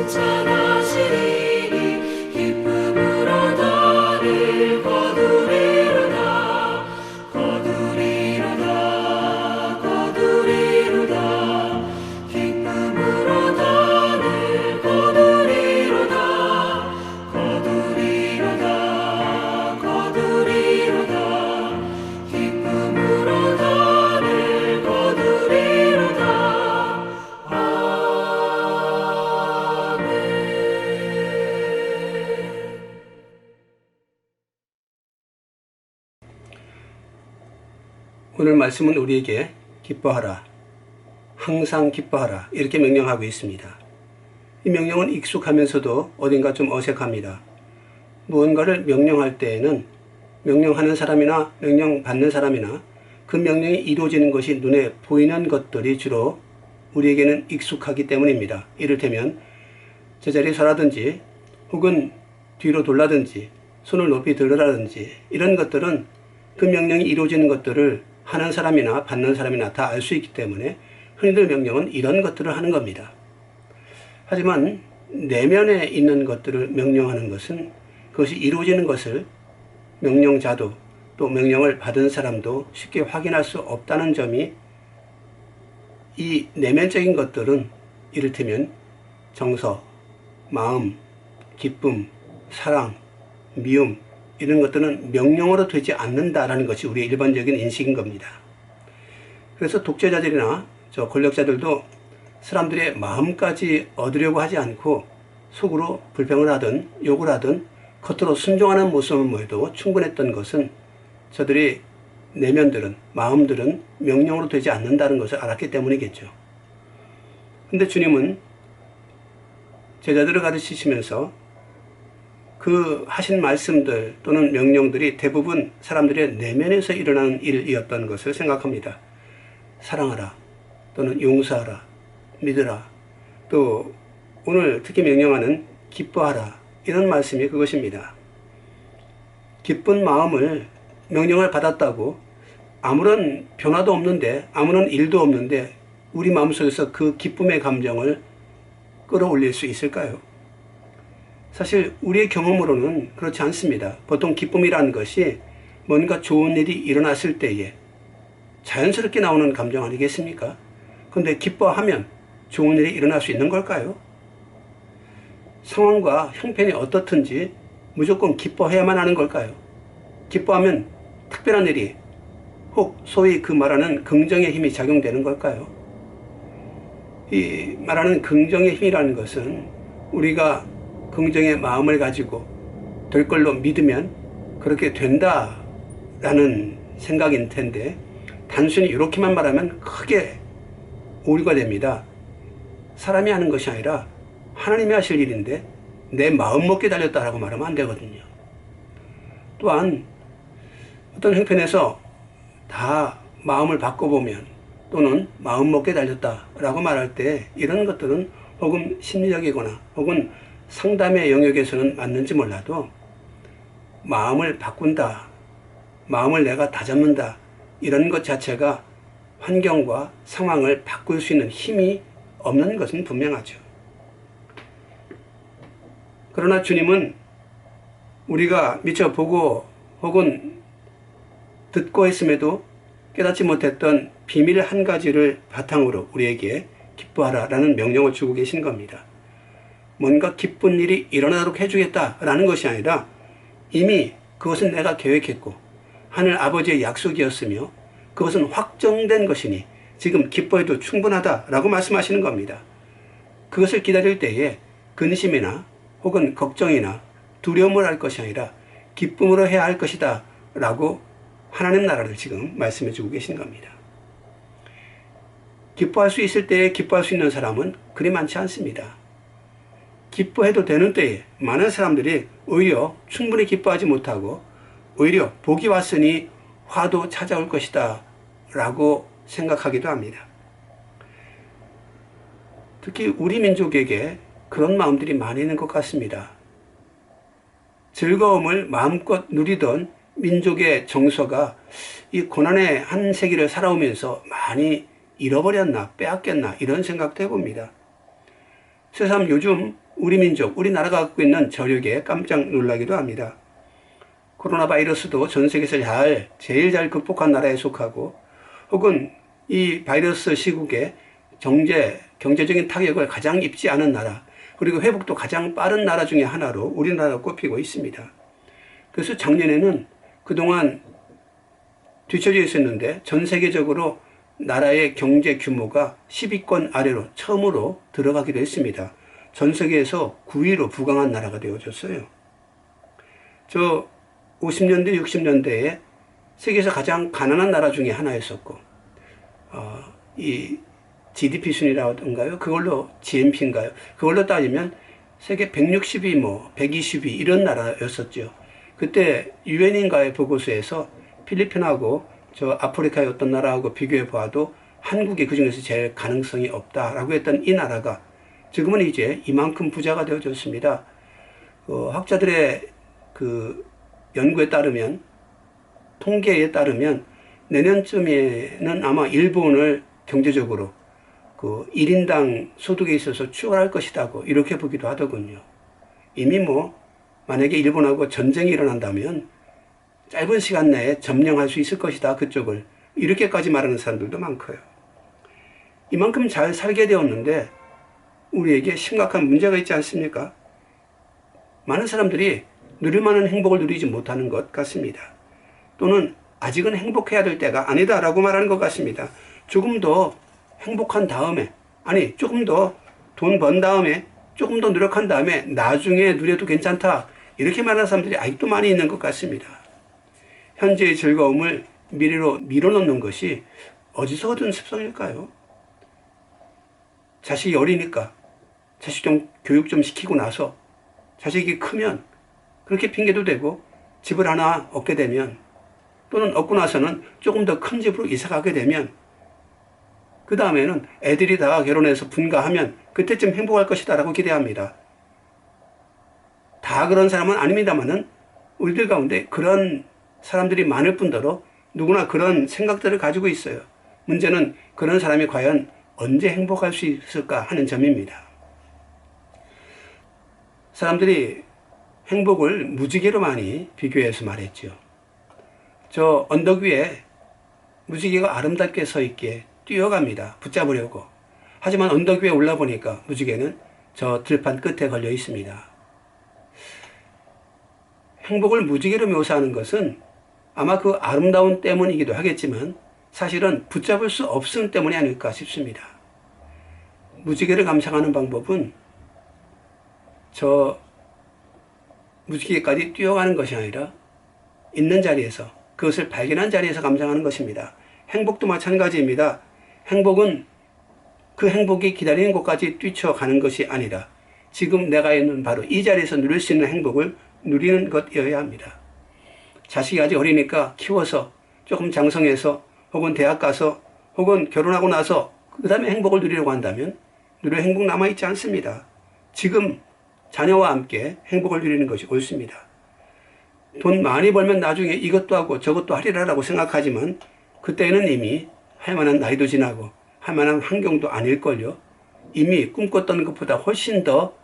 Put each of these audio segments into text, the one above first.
찬양하시리니 기쁨으로 나를 거두리로다 거두리로다 거두리로다 기쁨으로 나를 거두리로다 거두리로다 거두리로다 기쁨으로 나를 거두리로다. 오늘 말씀은 우리에게 기뻐하라, 항상 기뻐하라 이렇게 명령하고 있습니다. 이 명령은 익숙하면서도 어딘가 좀 어색합니다. 무언가를 명령할 때에는 명령하는 사람이나 명령받는 사람이나 그 명령이 이루어지는 것이 눈에 보이는 것들이 주로 우리에게는 익숙하기 때문입니다. 이를테면 제자리에 서라든지 혹은 뒤로 돌라든지 손을 높이 들으라든지 이런 것들은 그 명령이 이루어지는 것들을 하는 사람이나 받는 사람이나 다 알 수 있기 때문에 흔히들 명령은 이런 것들을 하는 겁니다. 하지만 내면에 있는 것들을 명령하는 것은 그것이 이루어지는 것을 명령자도 또 명령을 받은 사람도 쉽게 확인할 수 없다는 점이, 이 내면적인 것들은 이를테면 정서, 마음, 기쁨, 사랑, 미움 이런 것들은 명령으로 되지 않는다라는 것이 우리의 일반적인 인식인 겁니다. 그래서 독재자들이나 권력자들도 사람들의 마음까지 얻으려고 하지 않고 속으로 불평을 하든 욕을 하든 겉으로 순종하는 모습을 보여도 충분했던 것은 저들의 내면들은, 마음들은 명령으로 되지 않는다는 것을 알았기 때문이겠죠. 근데 주님은 제자들을 가르치시면서 그 하신 말씀들 또는 명령들이 대부분 사람들의 내면에서 일어나는 일이었던 것을 생각합니다. 사랑하라, 또는 용서하라, 믿으라, 또 오늘 특히 명령하는 기뻐하라, 이런 말씀이 그것입니다. 기쁜 마음을 명령을 받았다고 아무런 변화도 없는데, 아무런 일도 없는데 우리 마음속에서 그 기쁨의 감정을 끌어올릴 수 있을까요? 사실 우리의 경험으로는 그렇지 않습니다. 보통 기쁨이라는 것이 뭔가 좋은 일이 일어났을 때에 자연스럽게 나오는 감정 아니겠습니까? 그런데 기뻐하면 좋은 일이 일어날 수 있는 걸까요? 상황과 형편이 어떻든지 무조건 기뻐해야만 하는 걸까요? 기뻐하면 특별한 일이, 혹 소위 그 말하는 긍정의 힘이 작용되는 걸까요? 이 말하는 긍정의 힘이라는 것은 우리가 긍정의 마음을 가지고 될 걸로 믿으면 그렇게 된다라는 생각인 텐데, 단순히 이렇게만 말하면 크게 오류가 됩니다. 사람이 하는 것이 아니라 하나님이 하실 일인데 내 마음 먹게 달렸다라고 말하면 안 되거든요. 또한 어떤 형편에서 다 마음을 바꿔보면, 또는 마음 먹게 달렸다라고 말할 때 이런 것들은 혹은 심리적이거나 혹은 상담의 영역에서는 맞는지 몰라도 마음을 바꾼다, 마음을 내가 다잡는다, 이런 것 자체가 환경과 상황을 바꿀 수 있는 힘이 없는 것은 분명하죠. 그러나 주님은 우리가 미처 보고 혹은 듣고 있음에도 깨닫지 못했던 비밀 한 가지를 바탕으로 우리에게 기뻐하라라는 명령을 주고 계신 겁니다. 뭔가 기쁜 일이 일어나도록 해주겠다라는 것이 아니라 이미 그것은 내가 계획했고 하늘 아버지의 약속이었으며 그것은 확정된 것이니 지금 기뻐해도 충분하다라고 말씀하시는 겁니다. 그것을 기다릴 때에 근심이나 혹은 걱정이나 두려움을 할 것이 아니라 기쁨으로 해야 할 것이다 라고 하나님 나라를 지금 말씀해 주고 계신 겁니다. 기뻐할 수 있을 때에 기뻐할 수 있는 사람은 그리 많지 않습니다. 기뻐해도 되는 때에 많은 사람들이 오히려 충분히 기뻐하지 못하고 오히려 복이 왔으니 화도 찾아올 것이다 라고 생각하기도 합니다. 특히 우리 민족에게 그런 마음들이 많이 있는 것 같습니다. 즐거움을 마음껏 누리던 민족의 정서가 이 고난의 한 세기를 살아오면서 많이 잃어버렸나 빼앗겼나 이런 생각도 해봅니다. 새삼 요즘 우리 민족, 우리나라가 갖고 있는 저력에 깜짝 놀라기도 합니다. 코로나 바이러스도 전 세계에서 제일 잘 극복한 나라에 속하고, 혹은 이 바이러스 시국에 경제적인 타격을 가장 입지 않은 나라, 그리고 회복도 가장 빠른 나라 중에 하나로 우리나라가 꼽히고 있습니다. 그래서 작년에는 그동안 뒤처져 있었는데 전 세계적으로 나라의 경제 규모가 10위권 아래로 처음으로 들어가기도 했습니다. 전 세계에서 9위로 부강한 나라가 되어졌어요. 저 50년대, 60년대에 세계에서 가장 가난한 나라 중에 하나였었고, 이 GDP 순위라던가요? 그걸로 GNP인가요? 그걸로 따지면 세계 160위, 120위 이런 나라였었죠. 그때 유엔인가의 보고서에서 필리핀하고 저 아프리카의 어떤 나라하고 비교해 보아도 한국이 그중에서 제일 가능성이 없다라고 했던 이 나라가 지금은 이제 이만큼 부자가 되어졌습니다. 학자들의 그 연구에 따르면, 통계에 따르면 내년쯤에는 아마 일본을 경제적으로 그 1인당 소득에 있어서 추월할 것이라고 이렇게 보기도 하더군요. 이미 만약에 일본하고 전쟁이 일어난다면 짧은 시간 내에 점령할 수 있을 것이다, 그쪽을. 이렇게까지 말하는 사람들도 많고요. 이만큼 잘 살게 되었는데 우리에게 심각한 문제가 있지 않습니까? 많은 사람들이 누릴 만한 행복을 누리지 못하는 것 같습니다. 또는 아직은 행복해야 될 때가 아니다라고 말하는 것 같습니다. 조금 더 행복한 다음에, 조금 더 돈 번 다음에, 조금 더 노력한 다음에 나중에 누려도 괜찮다, 이렇게 말하는 사람들이 아직도 많이 있는 것 같습니다. 현재의 즐거움을 미래로 밀어넣는 것이 어디서 얻은 습성일까요? 자식이 어리니까 자식 교육 좀 시키고 나서 자식이 크면 그렇게 핑계도 대고 집을 하나 얻게 되면, 또는 얻고 나서는 조금 더 큰 집으로 이사 가게 되면, 그 다음에는 애들이 다 결혼해서 분가하면 그때쯤 행복할 것이다 라고 기대합니다. 다 그런 사람은 아닙니다만은 우리들 가운데 그런 사람들이 많을 뿐더러 누구나 그런 생각들을 가지고 있어요. 문제는 그런 사람이 과연 언제 행복할 수 있을까 하는 점입니다. 사람들이 행복을 무지개로 많이 비교해서 말했죠. 저 언덕 위에 무지개가 아름답게 서 있기에 뛰어갑니다. 붙잡으려고. 하지만 언덕 위에 올라보니까 무지개는 저 들판 끝에 걸려 있습니다. 행복을 무지개로 묘사하는 것은 아마 그 아름다운 때문이기도 하겠지만 사실은 붙잡을 수 없음 때문이 아닐까 싶습니다. 무지개를 감상하는 방법은 저 무지개까지 뛰어가는 것이 아니라 있는 자리에서, 그것을 발견한 자리에서 감상하는 것입니다. 행복도 마찬가지입니다. 행복은 그 행복이 기다리는 곳까지 뛰쳐가는 것이 아니라 지금 내가 있는 바로 이 자리에서 누릴 수 있는 행복을 누리는 것이어야 합니다. 자식이 아직 어리니까 키워서 조금 장성해서, 혹은 대학 가서, 혹은 결혼하고 나서 그 다음에 행복을 누리려고 한다면 누릴 행복 남아있지 않습니다. 지금 자녀와 함께 행복을 누리는 것이 옳습니다. 돈 많이 벌면 나중에 이것도 하고 저것도 하리라라고 생각하지만 그때는 이미 할 만한 나이도 지나고 할 만한 환경도 아닐걸요. 이미 꿈꿨던 것보다 훨씬 더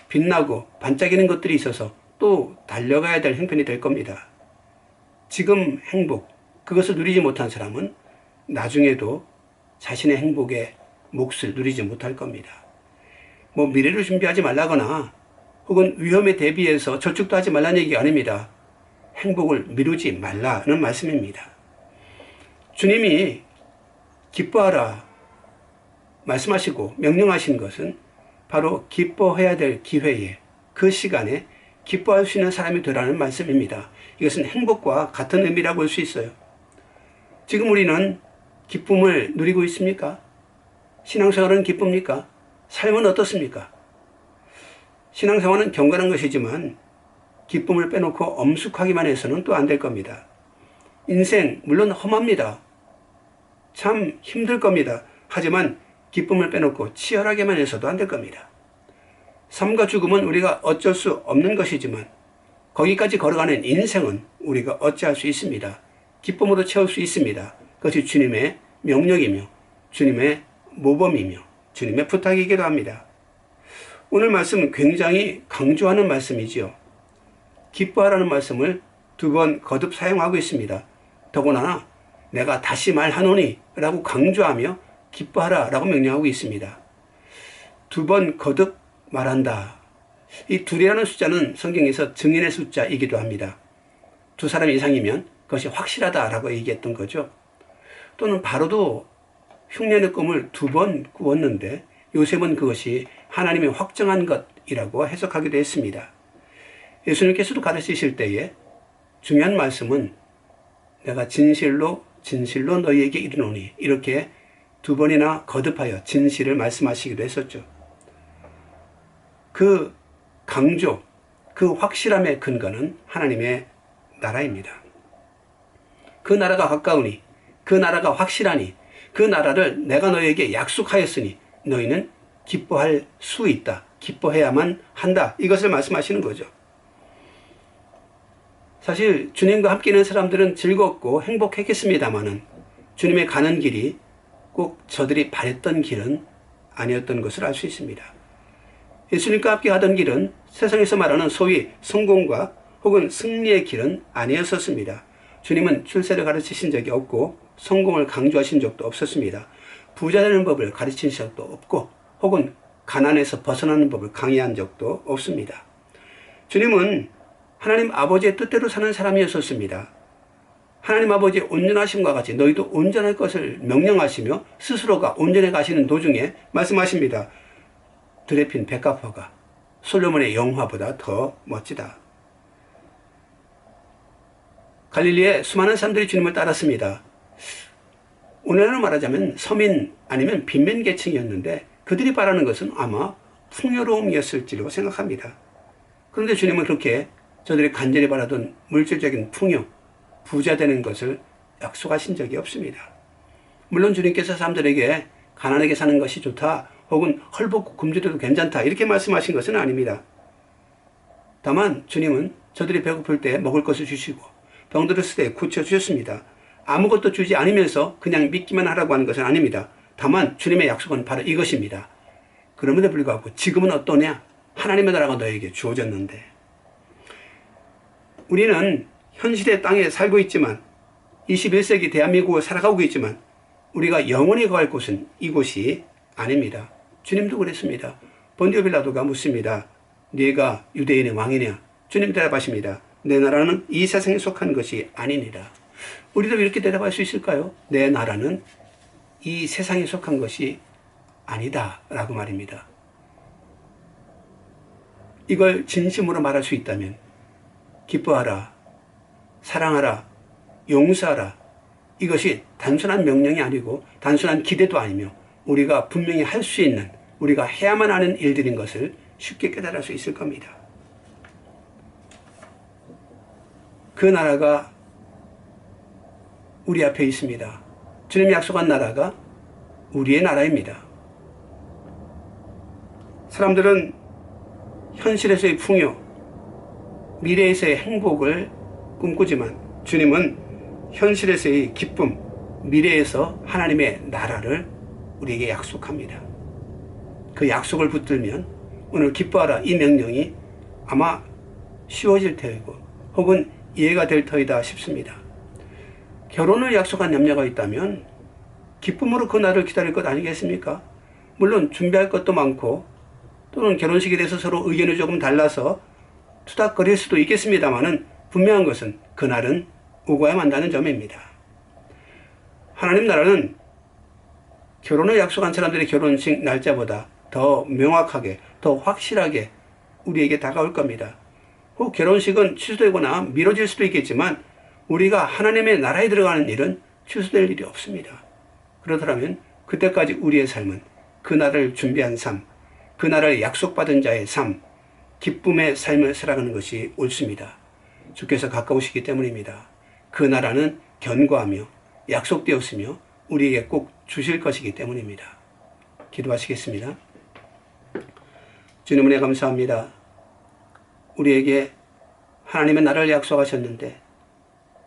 빛나고 반짝이는 것들이 있어서 또 달려가야 될 형편이 될 겁니다. 지금 행복, 그것을 누리지 못한 사람은 나중에도 자신의 행복의 몫을 누리지 못할 겁니다. 미래를 준비하지 말라거나 혹은 위험에 대비해서 저축도 하지 말라는 얘기가 아닙니다. 행복을 미루지 말라는 말씀입니다. 주님이 기뻐하라 말씀하시고 명령하신 것은 바로 기뻐해야 될 기회에, 그 시간에 기뻐할 수 있는 사람이 되라는 말씀입니다. 이것은 행복과 같은 의미라고 볼 수 있어요. 지금 우리는 기쁨을 누리고 있습니까? 신앙생활은 기쁩니까? 삶은 어떻습니까? 신앙생활은 경건한 것이지만 기쁨을 빼놓고 엄숙하기만 해서는 또 안 될 겁니다. 인생 물론 험합니다. 참 힘들 겁니다. 하지만 기쁨을 빼놓고 치열하게만 해서도 안 될 겁니다. 삶과 죽음은 우리가 어쩔 수 없는 것이지만 거기까지 걸어가는 인생은 우리가 어찌할 수 있습니다. 기쁨으로 채울 수 있습니다. 그것이 주님의 명령이며 주님의 모범이며 주님의 부탁이기도 합니다. 오늘 말씀은 굉장히 강조하는 말씀이지요. 기뻐하라는 말씀을 2번 거듭 사용하고 있습니다. 더구나 내가 다시 말하노니 라고 강조하며 기뻐하라 라고 명령하고 있습니다. 2번 거듭 말한다. 이 둘이라는 숫자는 성경에서 증인의 숫자이기도 합니다. 2사람 이상이면 그것이 확실하다라고 얘기했던 거죠. 또는 바로도 흉년의 꿈을 2번 꾸었는데 요셉은 그것이 하나님이 확정한 것이라고 해석하기도 했습니다. 예수님께서도 가르치실 때에 중요한 말씀은 내가 진실로 너희에게 이르노니 이렇게 2번이나 거듭하여 진실을 말씀하시기도 했었죠. 그 강조, 그 확실함의 근거는 하나님의 나라입니다. 그 나라가 가까우니, 그 나라가 확실하니, 그 나라를 내가 너희에게 약속하였으니 너희는 기뻐할 수 있다. 기뻐해야만 한다. 이것을 말씀하시는 거죠. 사실 주님과 함께 있는 사람들은 즐겁고 행복했겠습니다마는 주님의 가는 길이 꼭 저들이 바랬던 길은 아니었던 것을 알 수 있습니다. 예수님과 함께 가던 길은 세상에서 말하는 소위 성공과 혹은 승리의 길은 아니었었습니다. 주님은 출세를 가르치신 적이 없고 성공을 강조하신 적도 없었습니다. 부자 되는 법을 가르친 적도 없고 혹은 가난에서 벗어나는 법을 강의한 적도 없습니다. 주님은 하나님 아버지의 뜻대로 사는 사람이었었습니다. 하나님 아버지의 온전하심과 같이 너희도 온전할 것을 명령하시며 스스로가 온전해 가시는 도중에 말씀하십니다. 들에 핀 백합화가 솔로몬의 영화보다 더 멋지다. 갈릴리에 수많은 사람들이 주님을 따랐습니다. 오늘날로 말하자면 서민 아니면 빈민 계층이었는데 그들이 바라는 것은 아마 풍요로움이었을지로 생각합니다. 그런데 주님은 그렇게 저들이 간절히 바라던 물질적인 풍요, 부자 되는 것을 약속하신 적이 없습니다. 물론 주님께서 사람들에게 가난하게 사는 것이 좋다 혹은 헐벗고 굶주려도 괜찮다 이렇게 말씀하신 것은 아닙니다. 다만 주님은 저들이 배고플 때 먹을 것을 주시고 병들었을 때 고쳐주셨습니다. 아무것도 주지 않으면서 그냥 믿기만 하라고 하는 것은 아닙니다. 다만 주님의 약속은 바로 이것입니다. 그럼에도 불구하고 지금은 어떠냐? 하나님의 나라가 너에게 주어졌는데. 우리는 현실의 땅에 살고 있지만 21세기 대한민국을 살아가고 있지만 우리가 영원히 갈 곳은 이곳이 아닙니다. 주님도 그랬습니다. 본디오 빌라도가 묻습니다. 네가 유대인의 왕이냐? 주님 대답하십니다. 내 나라는 이 세상에 속한 것이 아니니라. 우리도 이렇게 대답할 수 있을까요? 내 나라는 이 세상에 속한 것이 아니다 라고 말입니다. 이걸 진심으로 말할 수 있다면 기뻐하라, 사랑하라, 용서하라 이것이 단순한 명령이 아니고 단순한 기대도 아니며 우리가 분명히 할 수 있는 우리가 해야만 하는 일들인 것을 쉽게 깨달을 수 있을 겁니다. 그 나라가 우리 앞에 있습니다. 주님이 약속한 나라가 우리의 나라입니다. 사람들은 현실에서의 풍요, 미래에서의 행복을 꿈꾸지만 주님은 현실에서의 기쁨, 미래에서 하나님의 나라를 우리에게 약속합니다. 그 약속을 붙들면 오늘 기뻐하라 이 명령이 아마 쉬워질 터이고 혹은 이해가 될 터이다 싶습니다. 결혼을 약속한 남녀가 있다면 기쁨으로 그 날을 기다릴 것 아니겠습니까? 물론 준비할 것도 많고 또는 결혼식에 대해서 서로 의견이 조금 달라서 투닥거릴 수도 있겠습니다만은 분명한 것은 그날은 오고야 만다는 점입니다. 하나님 나라는 결혼을 약속한 사람들의 결혼식 날짜보다 더 명확하게, 더 확실하게 우리에게 다가올 겁니다. 혹 결혼식은 취소되거나 미뤄질 수도 있겠지만 우리가 하나님의 나라에 들어가는 일은 취소될 일이 없습니다. 그렇다면 그때까지 우리의 삶은 그 나라를 준비한 삶, 그 나라를 약속받은 자의 삶, 기쁨의 삶을 살아가는 것이 옳습니다. 주께서 가까우시기 때문입니다. 그 나라는 견고하며 약속되었으며 우리에게 꼭 주실 것이기 때문입니다. 기도하시겠습니다. 주님 은혜 감사합니다. 우리에게 하나님의 나라를 약속하셨는데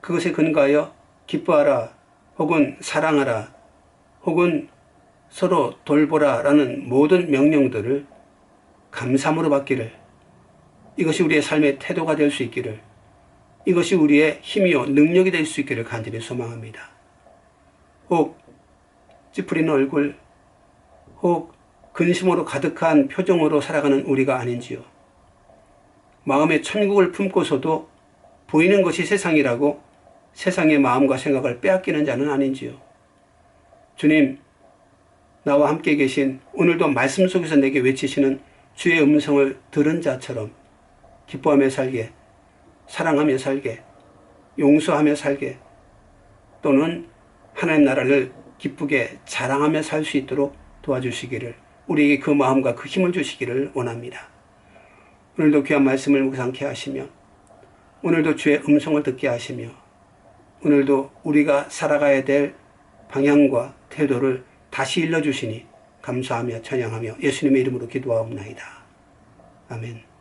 그것에 근거하여 기뻐하라 혹은 사랑하라 혹은 서로 돌보라 라는 모든 명령들을 감사함으로 받기를, 이것이 우리의 삶의 태도가 될 수 있기를, 이것이 우리의 힘이요 능력이 될 수 있기를 간절히 소망합니다. 혹 찌푸리는 얼굴, 혹 근심으로 가득한 표정으로 살아가는 우리가 아닌지요. 마음의 천국을 품고서도 보이는 것이 세상이라고 세상의 마음과 생각을 빼앗기는 자는 아닌지요. 주님, 나와 함께 계신 오늘도 말씀 속에서 내게 외치시는 주의 음성을 들은 자처럼 기뻐하며 살게, 사랑하며 살게, 용서하며 살게, 또는 하나님 나라를 기쁘게 자랑하며 살 수 있도록 도와주시기를, 우리에게 그 마음과 그 힘을 주시기를 원합니다. 오늘도 귀한 말씀을 묵상케 하시며, 오늘도 주의 음성을 듣게 하시며, 오늘도 우리가 살아가야 될 방향과 태도를 다시 일러주시니 감사하며 찬양하며 예수님의 이름으로 기도하옵나이다. 아멘.